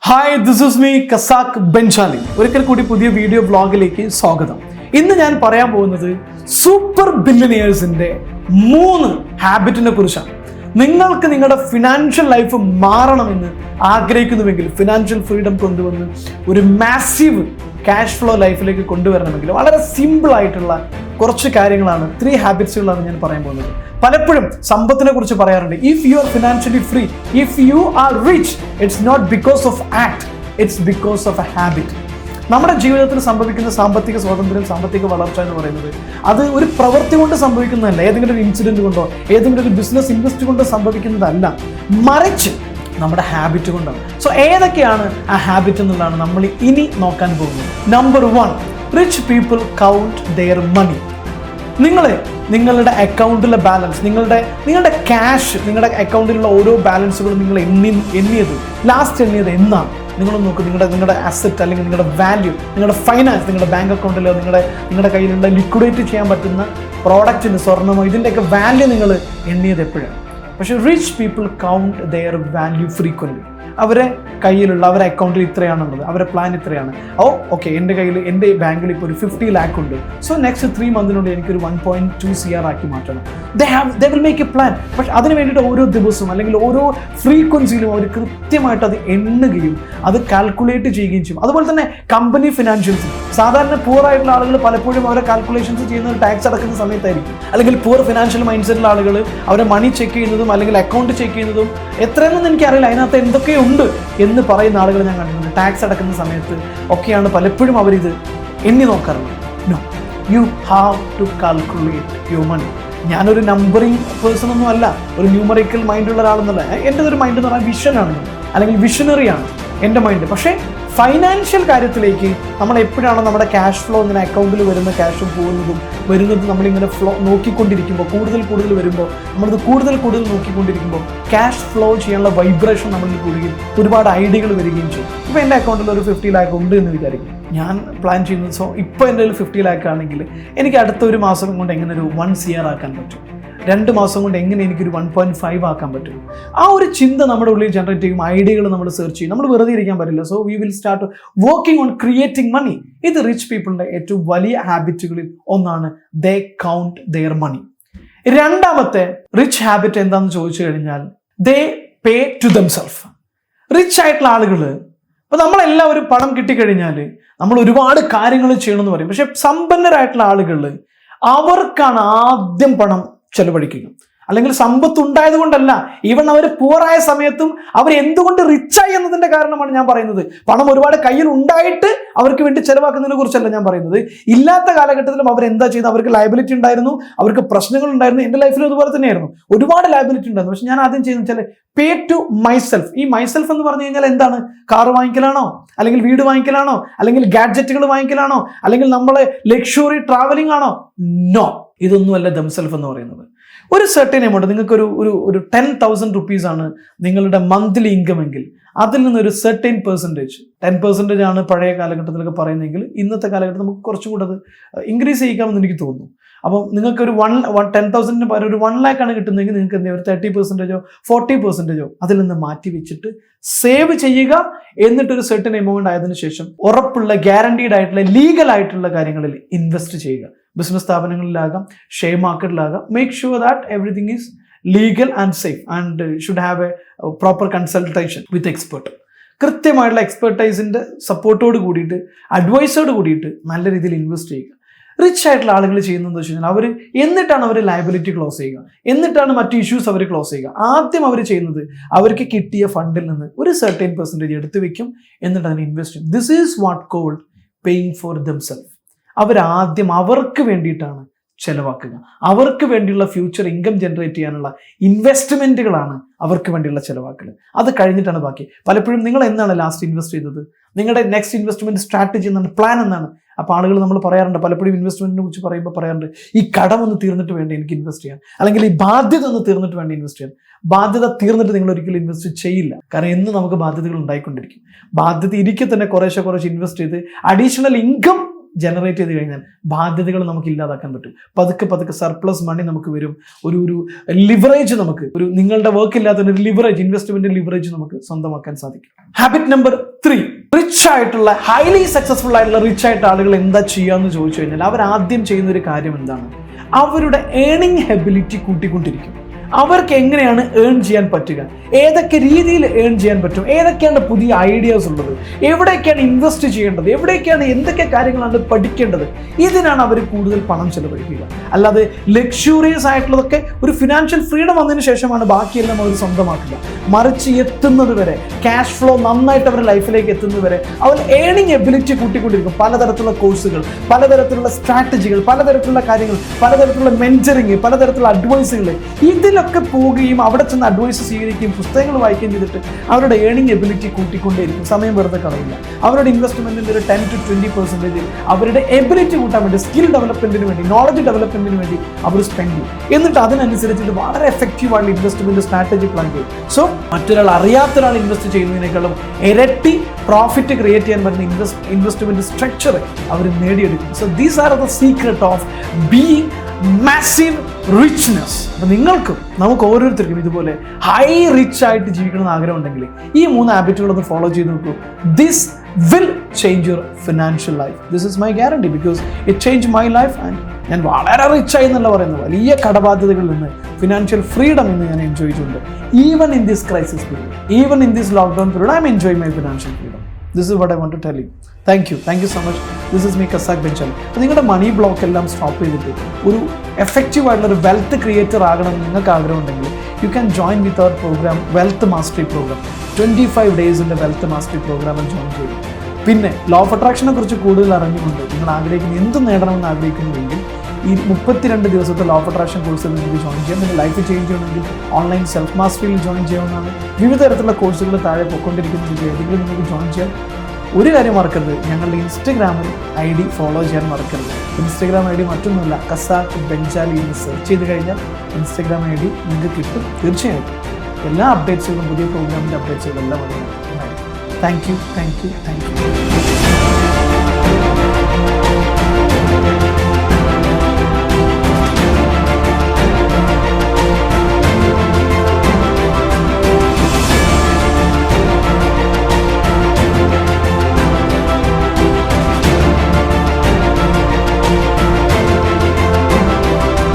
Hi, this is me Casac Benjali. ഒരിക്കൽ കൂടി പുതിയ വീഡിയോ ബ്ലോഗിലേക്ക് സ്വാഗതം. ഇന്ന് ഞാൻ പറയാൻ പോകുന്നത് സൂപ്പർ ബില്യനിയേഴ്സിന്റെ 3 ഹാബിറ്റിനെ കുറിച്ചാണ്. നിങ്ങൾക്ക് നിങ്ങളുടെ ഫിനാൻഷ്യൽ ലൈഫ് മാറണമെന്ന് ആഗ്രഹിക്കുന്നുവെങ്കിൽ, ഫിനാൻഷ്യൽ ഫ്രീഡം കൊണ്ടുവന്ന് ഒരു മാസീവ് ക്യാഷ് ഫ്ലോ ലൈഫിലേക്ക് കൊണ്ടുവരണമെങ്കിൽ വളരെ സിമ്പിൾ ആയിട്ടുള്ള കുറച്ച് കാര്യങ്ങളാണ്, 3 ഹാബിറ്റ്സുകളാണ് ഞാൻ പറയാൻ പോകുന്നത്. പലപ്പോഴും സമ്പത്തിനെ കുറിച്ച് പറയാറുണ്ട്. If you are financially free, if you are rich, it's not because of act, it's because of a habit. നമ്മുടെ ജീവിതത്തിൽ സംഭവിക്കുന്ന സാമ്പത്തിക സ്വാതന്ത്ര്യം, സാമ്പത്തിക വളർച്ച എന്ന് പറയുന്നത് അത് ഒരു പ്രവൃത്തി കൊണ്ട് സംഭവിക്കുന്നതല്ല, ഏതെങ്കിലും ഒരു ഇൻസിഡന്റ് കൊണ്ടോ ഏതെങ്കിലും ഒരു ബിസിനസ് ഇൻവെസ്റ്റ് കൊണ്ടോ സംഭവിക്കുന്നതല്ല, മറിച്ച് നമ്മുടെ ഹാബിറ്റ് കൊണ്ടാണ്. സോ ഏതൊക്കെയാണ് ആ ഹാബിറ്റ് എന്നുള്ളതാണ് നമ്മൾ ഇനി നോക്കാൻ പോകുന്നത്. Number 1, rich people count their money. നിങ്ങളുടെ അക്കൗണ്ടിലെ ബാലൻസ്, നിങ്ങളുടെ ക്യാഷ്, നിങ്ങളുടെ അക്കൗണ്ടിലുള്ള ഓരോ ബാലൻസുകളും നിങ്ങൾ ലാസ്റ്റ് എണ്ണിയത് എന്നാണ് നിങ്ങൾ നോക്കും. നിങ്ങളുടെ അസറ്റ് അല്ലെങ്കിൽ നിങ്ങളുടെ വാല്യൂ, നിങ്ങളുടെ ഫൈനാൻസ്, നിങ്ങളുടെ ബാങ്ക് അക്കൗണ്ടിലോ നിങ്ങളുടെ കയ്യിലുള്ള ലിക്വിഡേറ്റ് ചെയ്യാൻ പറ്റുന്ന പ്രോഡക്റ്റിന്, സ്വർണ്ണമോ, ഇതിൻ്റെയൊക്കെ വാല്യൂ നിങ്ങൾ എണ്ണിയത് എപ്പോഴാണ്? പക്ഷെ rich people count their value frequently. അവരെ അക്കൗണ്ടിൽ ഇത്രയാണുള്ളത്, അവരുടെ പ്ലാൻ ഇത്രയാണ്. ഓക്കെ, എൻ്റെ ബാങ്കിൽ ഇപ്പോൾ ഒരു 50 lakh ഉണ്ട്. സോ നെക്സ്റ്റ് 3 monthിനുള്ളിൽ എനിക്കൊരു 1.2 CR ആക്കി മാറ്റണം. They will make A plan. പക്ഷെ അതിന് വേണ്ടിയിട്ട് ഓരോ ദിവസവും അല്ലെങ്കിൽ ഓരോ ഫ്രീക്വൻസിയിലും അവർ കൃത്യമായിട്ട് അത് എണ്ണുകയും അത് കാൽക്കുലേറ്റ് ചെയ്യുകയും ചെയ്യും. അതുപോലെ തന്നെ കമ്പനി ഫിനാൻഷ്യൽസ്, സാധാരണ പൂർ ആയിട്ടുള്ള ആളുകൾ പലപ്പോഴും അവരെ കാൽക്കുലേഷൻസ് ചെയ്യുന്നത് ടാക്സ് അടക്കുന്ന സമയത്തായിരിക്കും. അല്ലെങ്കിൽ പൂർ ഫിനാൻഷ്യൽ മൈൻഡ് സെറ്റുള്ള ആളുകൾ അവരെ മണി ചെക്ക് ചെയ്യുന്നതും അല്ലെങ്കിൽ അക്കൗണ്ട് ചെക്ക് ചെയ്യുന്നതും എത്രയെന്നൊന്നും എനിക്കറിയില്ല, അതിനകത്ത് എന്തൊക്കെയുണ്ട് എന്ന് പറയുന്ന ആളുകൾ ഞാൻ കണ്ടിട്ടുണ്ട്. ടാക്സ് അടക്കുന്ന സമയത്ത് ഒക്കെയാണ് പലപ്പോഴും അവരിത് എണ്ണി നോക്കാറുള്ളത്. No, you have to calculate your money. ഞാനൊരു നമ്പറിങ് പേഴ്സൺ ഒന്നും അല്ല, ഒരു ന്യൂമറിക്കൽ മൈൻഡുള്ള ഒരാളെന്നല്ല. എൻ്റെ ഒരു മൈൻഡ് എന്ന് പറഞ്ഞാൽ വിഷനാണ്, അല്ലെങ്കിൽ വിഷനറിയാണ് എൻ്റെ മൈൻഡ്. പക്ഷേ ഫൈനാൻഷ്യൽ കാര്യത്തിലേക്ക് നമ്മൾ എപ്പോഴാണ് നമ്മുടെ ക്യാഷ് ഫ്ലോ, ഇങ്ങനെ അക്കൗണ്ടിൽ വരുന്ന ക്യാഷും വരുന്നതും നമ്മളിങ്ങനെ നോക്കിക്കൊണ്ടിരിക്കുമ്പോൾ, കൂടുതൽ വരുമ്പോൾ, നമ്മളത് കൂടുതൽ നോക്കിക്കൊണ്ടിരിക്കുമ്പോൾ ക്യാഷ് ഫ്ലോ ചെയ്യാനുള്ള വൈബ്രേഷൻ നമ്മളിൽ കൂടുകയും ഒരുപാട് ഐഡിയകൾ വരികയും ചെയ്യും. ഇപ്പോൾ എൻ്റെ അക്കൗണ്ടിൽ ഒരു 50 lakh ഉണ്ട് എന്ന് വിചാരിക്കും. ഞാൻ പ്ലാൻ ചെയ്യുന്നത്, സോ ഇപ്പോൾ എൻ്റെ കയ്യിൽ 50 lakh ആണെങ്കിൽ എനിക്ക് അടുത്ത ഒരു മാസം കൊണ്ട് എങ്ങനെ ഒരു 1 CR ആക്കാൻ പറ്റും, 2 മാസം കൊണ്ട് എങ്ങനെ എനിക്കൊരു 1.5 ആക്കാൻ പറ്റും. ആ ഒരു ചിന്ത നമ്മുടെ ഉള്ളിൽ ജനറേറ്റ് ചെയ്യും, ഐഡിയകൾ നമ്മൾ സെർച്ച് ചെയ്യും. നമ്മൾ വെറുതെ ഇരിക്കാൻ പറ്റില്ല. So we will start working on creating money. ഇത് റിച്ച് പീപ്പിളിൻ്റെ ഏറ്റവും വലിയ ഹാബിറ്റുകളിൽ ഒന്നാണ്. They count their money. രണ്ടാമത്തെ റിച്ച് ഹാബിറ്റ് എന്താണെന്ന് ചോദിച്ചു കഴിഞ്ഞാൽ, they pay to themselves. Rich ആയിട്ടുള്ള ആളുകൾ, അപ്പോൾ നമ്മളെല്ലാവരും പണം കിട്ടിക്കഴിഞ്ഞാൽ നമ്മൾ ഒരുപാട് കാര്യങ്ങൾ ചെയ്യണമെന്ന് പറയും. പക്ഷെ സമ്പന്നരായിട്ടുള്ള ആളുകൾ, അവർക്കാണ് ആദ്യം പണം ചെലവഴിക്കുക. അല്ലെങ്കിൽ സമ്പത്ത് ഉണ്ടായത് കൊണ്ടല്ല, ഈവൻ അവർ പൂറായ സമയത്തും അവർ എന്തുകൊണ്ട് റിച്ചായി എന്നതിന്റെ കാരണമാണ് ഞാൻ പറയുന്നത്. പണം ഒരുപാട് കയ്യിൽ ഉണ്ടായിട്ട് അവർക്ക് വേണ്ടി ചെലവാക്കുന്നതിനെ കുറിച്ചല്ല ഞാൻ പറയുന്നത്. ഇല്ലാത്ത കാലഘട്ടത്തിലും അവരെന്താ ചെയ്തത്? അവർക്ക് ലയബിലിറ്റി ഉണ്ടായിരുന്നു, അവർക്ക് പ്രശ്നങ്ങൾ ഉണ്ടായിരുന്നു. എൻ്റെ ലൈഫിലും അതുപോലെ തന്നെയായിരുന്നു, ഒരുപാട് ലയബിലിറ്റി ഉണ്ടായിരുന്നു. പക്ഷെ ഞാൻ ആദ്യം ചെയ്യുന്നത് വെച്ചാൽ പേ ടു മൈസെൽഫ്. ഈ മൈസെൽഫ് എന്ന് പറഞ്ഞു കഴിഞ്ഞാൽ എന്താണ്? കാർ വാങ്ങിക്കലാണോ, അല്ലെങ്കിൽ വീട് വാങ്ങിക്കലാണോ, അല്ലെങ്കിൽ ഗാഡ്ജറ്റുകൾ വാങ്ങിക്കലാണോ, അല്ലെങ്കിൽ നമ്മളെ ലക്ഷറി ട്രാവലിംഗ് ആണോ? നോ, ഇതൊന്നുമല്ല ദംസെൽഫ് എന്ന് പറയുന്നത്. ഒരു സെർട്ടൻ എമൗണ്ട്, നിങ്ങൾക്കൊരു ഒരു 10,000 rupees ആണ് നിങ്ങളുടെ മന്ത്ലി ഇൻകം എങ്കിൽ, അതിൽ നിന്നൊരു സെർട്ടൻ പെർസെൻറ്റേജ്, 10% ആണ് പഴയ കാലഘട്ടത്തിലൊക്കെ പറയുന്നതെങ്കിൽ, ഇന്നത്തെ കാലഘട്ടത്തിൽ നമുക്ക് കുറച്ചും കൂടെ അത് ഇൻക്രീസ് ചെയ്യിക്കാമെന്ന് എനിക്ക് തോന്നുന്നു. അപ്പം നിങ്ങൾക്കൊരു 10,000 പകരം ഒരു 1 lakh ആണ് കിട്ടുന്നതെങ്കിൽ നിങ്ങൾക്ക് എന്തെങ്കിലും ഒരു 30%, 40% അതിൽ നിന്ന് മാറ്റി വെച്ചിട്ട് സേവ് ചെയ്യുക. എന്നിട്ടൊരു സെർട്ടൻ എമൗണ്ട് ആയതിനു ശേഷം ഉറപ്പുള്ള, ഗ്യാരണ്ടീഡ് ആയിട്ടുള്ള, ലീഗൽ ആയിട്ടുള്ള കാര്യങ്ങളിൽ ഇൻവെസ്റ്റ് ചെയ്യുക. ബിസിനസ് സ്ഥാപനങ്ങളിലാകാം, ഷെയർ മാർക്കറ്റിലാകാം. Make sure that everything is legal and safe and should have a proper consultation with expert. കൃത്യമായിട്ടുള്ള എക്സ്പെർട്ടൈസിൻ്റെ സപ്പോർട്ടോട് കൂടിയിട്ട്, അഡ്വൈസോട് കൂടിയിട്ട് നല്ല രീതിയിൽ ഇൻവെസ്റ്റ് ചെയ്യുക. റിച്ച് ആയിട്ടുള്ള ആളുകൾ ചെയ്യുന്നതെന്ന് വെച്ച് കഴിഞ്ഞാൽ, എന്നിട്ടാണ് അവർ ലയബിലിറ്റി ക്ലോസ് ചെയ്യുക, എന്നിട്ടാണ് മറ്റു ഇഷ്യൂസ് അവർ ക്ലോസ് ചെയ്യുക. ആദ്യം അവർ ചെയ്യുന്നത്, അവർക്ക് കിട്ടിയ ഫണ്ടിൽ നിന്ന് ഒരു സർട്ടൻ പെർസെൻറ്റേജ് എടുത്തു വെക്കും, എന്നിട്ട് അതിന് ഇൻവെസ്റ്റ് ചെയ്യും. This is what called paying for themselves. അവരാദ്യം അവർക്ക് വേണ്ടിയിട്ടാണ് ചെലവാക്കുക. അവർക്ക് വേണ്ടിയുള്ള ഫ്യൂച്ചർ ഇൻകം ജനറേറ്റ് ചെയ്യാനുള്ള ഇൻവെസ്റ്റ്മെൻറ്റുകളാണ് അവർക്ക് വേണ്ടിയുള്ള ചെലവാക്കൽ. അത് കഴിഞ്ഞിട്ടാണ് ബാക്കി. പലപ്പോഴും നിങ്ങൾ എന്നാണ് ലാസ്റ്റ് ഇൻവെസ്റ്റ് ചെയ്തത്? നിങ്ങളുടെ നെക്സ്റ്റ് ഇൻവെസ്റ്റ്മെൻറ്റ് സ്ട്രാറ്റജി എന്നാണ്, പ്ലാൻ എന്നാണ്. അപ്പോൾ ആളുകൾ നമ്മൾ പറയാറുണ്ട്, പലപ്പോഴും ഇൻവെസ്റ്റ്മെൻറ്റിനെ കുറിച്ച് പറയുമ്പോൾ പറയാറുണ്ട്, ഈ കടം ഒന്ന് തീർന്നിട്ട് വേണ്ട എനിക്ക് ഇൻവെസ്റ്റ് ചെയ്യാൻ, അല്ലെങ്കിൽ ഈ ബാധ്യത ഒന്ന് തീർന്നിട്ട് വേണ്ട ഇൻവെസ്റ്റ് ചെയ്യാൻ. ബാധ്യത തീർന്നിട്ട് നിങ്ങൾ ഒരിക്കലും ഇൻവെസ്റ്റ് ചെയ്യില്ല. കാരണം എന്നും നമുക്ക് ബാധ്യതകൾ ഉണ്ടായിക്കൊണ്ടിരിക്കും. ബാധ്യത ഇരിക്കെ തന്നെ കുറേശ്ശെ ഇൻവെസ്റ്റ് ചെയ്ത് അഡീഷണൽ ഇൻകം ജനറേറ്റ് ചെയ്ത് കഴിഞ്ഞാൽ ബാധ്യതകൾ നമുക്ക് ഇല്ലാതാക്കാൻ പറ്റും. പതുക്കെ സർപ്ലസ് മണി നമുക്ക് വരും. ഒരു ലിവറേജ് നമുക്ക് നിങ്ങളുടെ വർക്ക് ഇല്ലാത്ത ഒരു ലിവറേജ്, ഇൻവെസ്റ്റ്മെന്റ് ലിവറേജ് നമുക്ക് സ്വന്തമാക്കാൻ സാധിക്കും. ഹാബിറ്റ് നമ്പർ 3, റിച്ച് ആയിട്ടുള്ള ഹൈലി സക്സസ്ഫുൾ ആയിട്ടുള്ള റിച്ച് ആയിട്ട് ആളുകൾ എന്താ ചെയ്യാന്ന് ചോദിച്ചു കഴിഞ്ഞാൽ അവർ ആദ്യം ചെയ്യുന്ന ഒരു കാര്യം എന്താണ്? അവരുടെ ഏണിംഗ് എബിലിറ്റി കൂട്ടിക്കൊണ്ടിരിക്കും. അവർക്ക് എങ്ങനെയാണ് ഏൺ ചെയ്യാൻ പറ്റുക, ഏതൊക്കെ രീതിയിൽ ഏൺ ചെയ്യാൻ പറ്റും, ഏതൊക്കെയാണ് പുതിയ ഐഡിയാസ് ഉള്ളത്, എവിടേക്കാണ് ഇൻവെസ്റ്റ് ചെയ്യേണ്ടത്, എവിടേക്കാണ് എന്തൊക്കെ കാര്യങ്ങളാണ് പഠിക്കേണ്ടത്, ഇതിനാണ് അവർ കൂടുതൽ പണം ചെലവഴിക്കുക. അല്ലാതെ ലക്ഷൂറിയസ് ആയിട്ടുള്ളതൊക്കെ ഒരു ഫിനാൻഷ്യൽ ഫ്രീഡം വന്നതിന് ശേഷമാണ് ബാക്കിയെല്ലാം അവർ സ്വന്തമാക്കുക. മറിച്ച് എത്തുന്നത് വരെ, ക്യാഷ് ഫ്ലോ നന്നായിട്ട് അവരുടെ ലൈഫിലേക്ക് എത്തുന്നത് വരെ അവർ ഏണിംഗ് എബിലിറ്റി കൂട്ടിക്കൊണ്ടിരിക്കും. പലതരത്തിലുള്ള കോഴ്സുകൾ, പലതരത്തിലുള്ള സ്ട്രാറ്റജികൾ, പലതരത്തിലുള്ള കാര്യങ്ങൾ, പലതരത്തിലുള്ള മെന്ററിങ്, പലതരത്തിലുള്ള അഡ്വൈസുകൾ, ഇതിലൊക്കെ പോവുകയും അവിടെ ചെന്ന് അഡ്വൈസ് സ്വീകരിക്കുകയും പുസ്തകങ്ങൾ വായിക്കുകയും ചെയ്തിട്ട് അവരുടെ ഏണിംഗ് എബിലിറ്റി കൂട്ടിക്കൊണ്ടേയിരിക്കും. സമയം വെറുതെ കളയില്ല. അവരുടെ ഇൻവെസ്റ്റ്മെന്റിന്റെ ഒരു 10 to 20% അവരുടെ എബിലിറ്റി കൂട്ടാൻ വേണ്ടി, സ്കിൽ ഡെവലപ്മെന്റിന് വേണ്ടി, നോളജ് ഡെവലപ്മെന്റിന് വേണ്ടി അവർ സ്പെൻഡ് ചെയ്യും. എന്നിട്ട് അതിനനുസരിച്ചിട്ട് വളരെ എഫക്റ്റീവ് ആയിട്ടുള്ള ഇൻവെസ്റ്റ്മെന്റ് സ്ട്രാറ്റജി പ്ലാൻ ചെയ്യും. സോ മറ്റൊരാൾ അറിയാത്ത ഒരാൾ ഇൻവെസ്റ്റ് ചെയ്യുന്നതിനേക്കാളും ഇരട്ടി പ്രോഫിറ്റ് ക്രിയേറ്റ് ചെയ്യാൻ പറ്റുന്ന ഇൻവെസ്റ്റ്മെന്റ് സ്ട്രക്ചർ അവർ നേടിയെടുക്കും. So these are the secret of being massive richness. അപ്പം നമുക്ക് ഓരോരുത്തർക്കും ഇതുപോലെ ഹൈ റിച്ച് ആയിട്ട് ജീവിക്കണമെന്ന് ആഗ്രഹം ഉണ്ടെങ്കിൽ ഈ 3 ഹാബിറ്റുകളൊന്ന് ഫോളോ ചെയ്ത് നോക്കൂ. This will change your financial life. This is my guarantee because it change my life. And ഞാൻ വളരെ റിച്ചായി എന്നല്ല പറയുന്നത്, വലിയ കടബാധ്യതകളിൽ നിന്ന് ഫിനാൻഷ്യൽ ഫ്രീഡം എന്ന് ഞാൻ എൻജോയ് ചെയ്തിട്ടുണ്ട്. Even in this crisis period, even in this lockdown period, I M enjoy my financial freedom. This is what I want to tell you. Thank you so much. This is me, Casac Benjali. അപ്പോൾ നിങ്ങളുടെ മണി block എല്ലാം stop ചെയ്തിട്ട് ഒരു effective ആയിട്ടുള്ള ഒരു wealth creator ആകണമെന്ന് നിങ്ങൾക്ക് ആഗ്രഹമുണ്ടെങ്കിൽ you can join with our program, wealth mastery program. 25 ഡേയ്സിൻ്റെ വെൽത്ത് മാസ്റ്ററി പ്രോഗ്രാമിൽ ജോയിൻ ചെയ്യും. പിന്നെ ലോ ഓഫ് അട്രാക്ഷനെ കുറിച്ച് കൂടുതൽ അറിഞ്ഞുകൊണ്ട് നിങ്ങൾ ആഗ്രഹിക്കുന്ന എന്ത് നേടണമെന്ന് ആഗ്രഹിക്കുന്നുവെങ്കിൽ ഈ 32 ദിവസത്തെ ലോ ഓഫ് അട്രാക്ഷൻ കോഴ്സിൽ നിങ്ങൾക്ക് ജോയിൻ ചെയ്യാം. നിങ്ങൾ ലൈഫ് ചേഞ്ച് ചെയ്യണമെങ്കിൽ ഓൺലൈൻ സെൽഫ് മാസ്റ്ററിയിൽ ജോയിൻ ചെയ്യാവുന്നതാണ്. വിവിധ തരത്തിലുള്ള കോഴ്സുകൾ താഴെ പൊയ്ക്കൊണ്ടിരിക്കുന്നുണ്ട്. ഏതെങ്കിലും നിങ്ങൾക്ക് ജോയിൻ ചെയ്യാം. ഒരു കാര്യം മറക്കരുത്, ഞങ്ങളുടെ ഇൻസ്റ്റഗ്രാമിൽ ID ഫോളോ ചെയ്യാൻ മറക്കരുത്. ഇൻസ്റ്റഗ്രാം ID മറ്റൊന്നുമില്ല, കസാക് ബെഞ്ചാലി എന്ന് സെർച്ച് ചെയ്ത് കഴിഞ്ഞാൽ ഇൻസ്റ്റഗ്രാം ID നിങ്ങൾക്ക് കിട്ടും. തീർച്ചയായിട്ടും എല്ലാ അപ്ഡേറ്റ്സുകളും, പുതിയ പ്രോഗ്രാമിൻ്റെ അപ്ഡേറ്റ്സുകളും എല്ലാം വന്നു. Thank you.